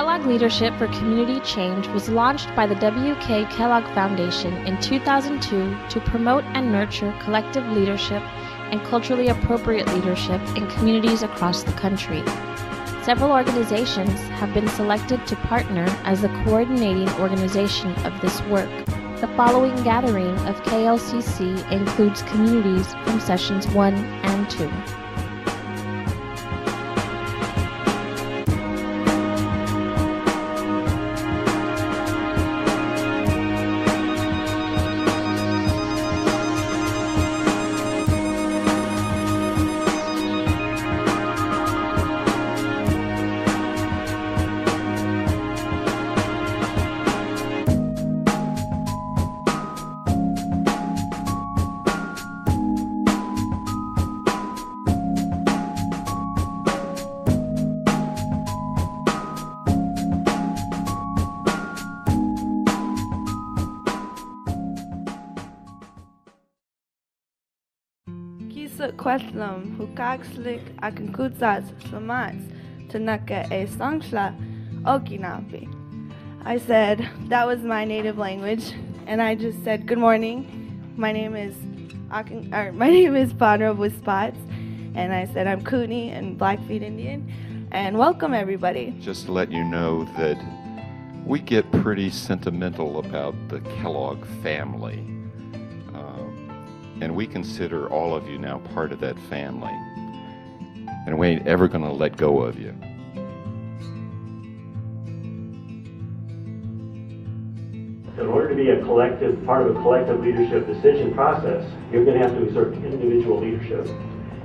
Kellogg Leadership for Community Change was launched by the W.K. Kellogg Foundation in 2002 to promote and nurture collective leadership and culturally appropriate leadership in communities across the country. Several organizations have been selected to partner as the coordinating organization of this work. The following gathering of KLCC includes communities from sessions 1 and 2. Kisa Questlum, Hukakslik, Akankutsas, Slamats, Tanaka e Sangshla, Okinapi. I said that was my native language, and I just said, good morning. My name is Padra with Spots, and I said I'm Kootenai and Blackfeet Indian, and welcome everybody. Just to let you know that we get pretty sentimental about the Kellogg family. And we consider all of you now part of that family. And we ain't ever going to let go of you. In order to be a collective, part of a collective leadership decision process, you're going to have to exert individual leadership.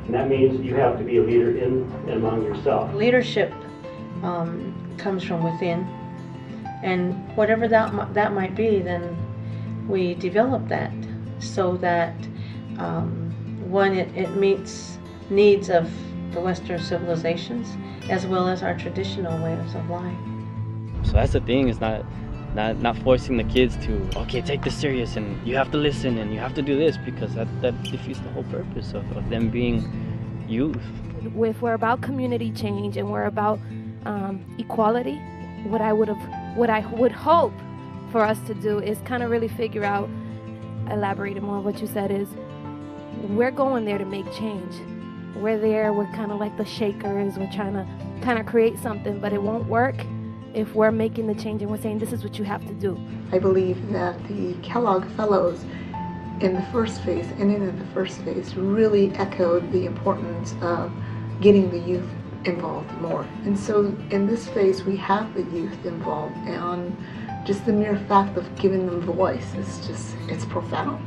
And that means you have to be a leader in and among yourself. Leadership comes from within. And whatever that might be, then we develop that so that it meets needs of the Western civilizations as well as our traditional ways of life. So that's the thing, is not forcing the kids to, okay, take this serious and you have to listen and you have to do this, because that defeats the whole purpose of them being youth. If we're about community change and we're about equality, what I would hope for us to do is kind of really figure out, elaborating more on what you said, is we're going there to make change. We're there, we're kind of like the shakers, we're trying to kind of create something, but it won't work if we're making the change and we're saying this is what you have to do. I believe that the Kellogg Fellows in the first phase really echoed the importance of getting the youth involved more. And so in this phase we have the youth involved, and just the mere fact of giving them voice is it's profound.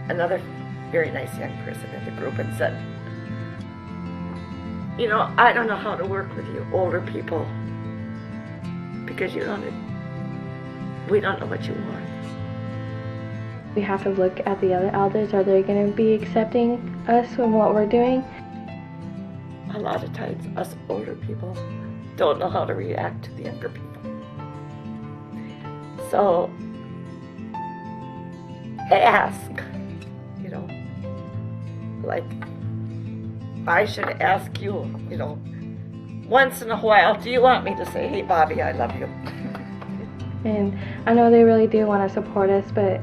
Another very nice young person in the group and said, you know, I don't know how to work with you older people because we don't know what you want. We have to look at the other elders. Are they going to be accepting us and what we're doing? A lot of times us older people don't know how to react to the younger people. So ask, you know, like I should ask you, you know, once in a while, do you want me to say, hey Bobby, I love you? And I know they really do want to support us, but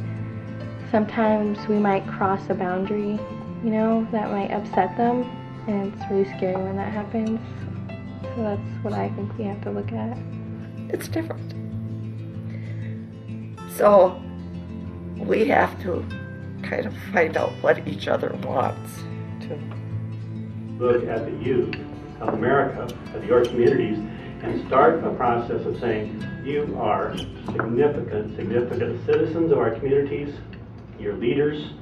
sometimes we might cross a boundary, you know, that might upset them. And it's really scary when that happens. So that's what I think we have to look at. It's different. So we have to kind of find out what each other wants to look at the youth of America, at your communities, and start a process of saying, you are significant citizens of our communities, you're leaders,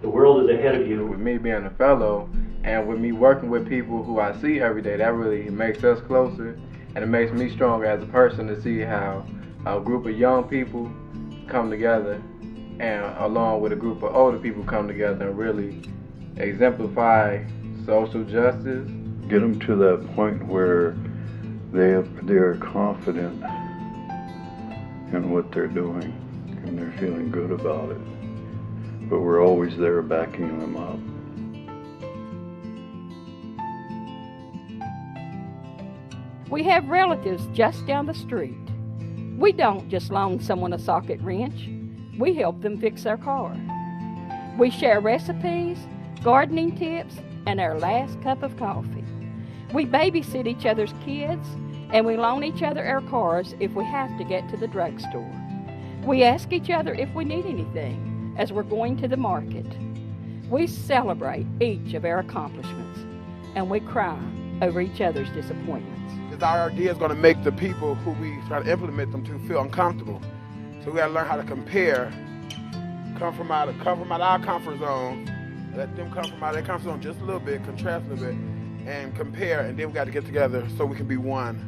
the world is ahead of you. With me being a fellow, and with me working with people who I see every day, that really makes us closer, and it makes me stronger as a person to see how a group of young people come together and along with a group of older people come together and really exemplify social justice. Get them to that point where they are confident in what they're doing and they're feeling good about it. But we're always there backing them up. We have relatives just down the street. We don't just loan someone a socket wrench. We help them fix their car. We share recipes, gardening tips, and our last cup of coffee. We babysit each other's kids, and we loan each other our cars if we have to get to the drugstore. We ask each other if we need anything as we're going to the market. We celebrate each of our accomplishments, and we cry over each other's disappointments. Because our idea is going to make the people who we try to implement them to feel uncomfortable. So we got to learn how to compare, come from out our comfort zone, let them come from out their comfort zone just a little bit, contrast a little bit, and compare, and then we got to get together so we can be one.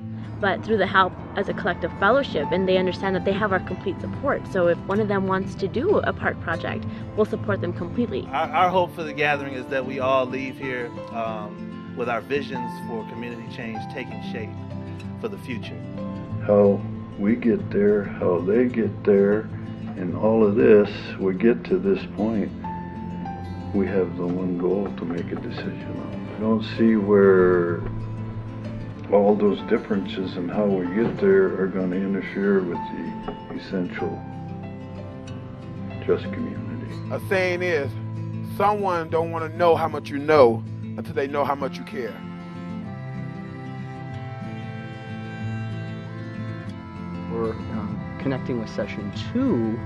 But through the help as a collective fellowship, and they understand that they have our complete support. So if one of them wants to do a park project, we'll support them completely. Our hope for the gathering is that we all leave here with our visions for community change taking shape for the future. How we get there, how they get there, and all of this, we get to this point, we have the one goal to make a decision on. I don't see where all those differences in how we get there are going to interfere with the essential just community. A saying is, someone don't want to know how much you know until they know how much you care. We're connecting with session 2.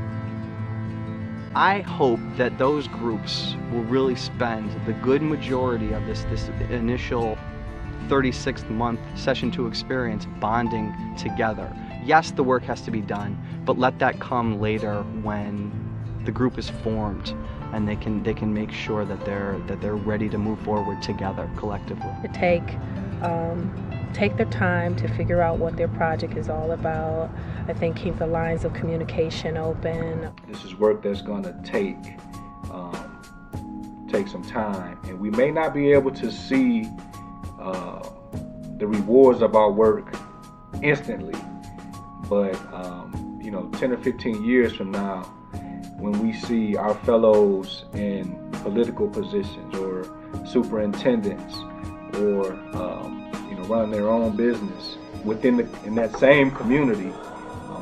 I hope that those groups will really spend the good majority of this initial 36th month session 2 experience bonding together. Yes, the work has to be done, but let that come later when the group is formed and they can make sure that they're ready to move forward together collectively. To take their time to figure out what their project is all about. I think keep the lines of communication open. This is work that's going to take some time, and we may not be able to see the rewards of our work instantly, but 10 or 15 years from now, when we see our fellows in political positions or superintendents or running their own business in that same community,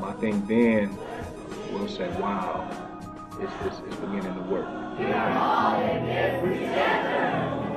I think then we'll say, wow, it's beginning to work. We are all in this together.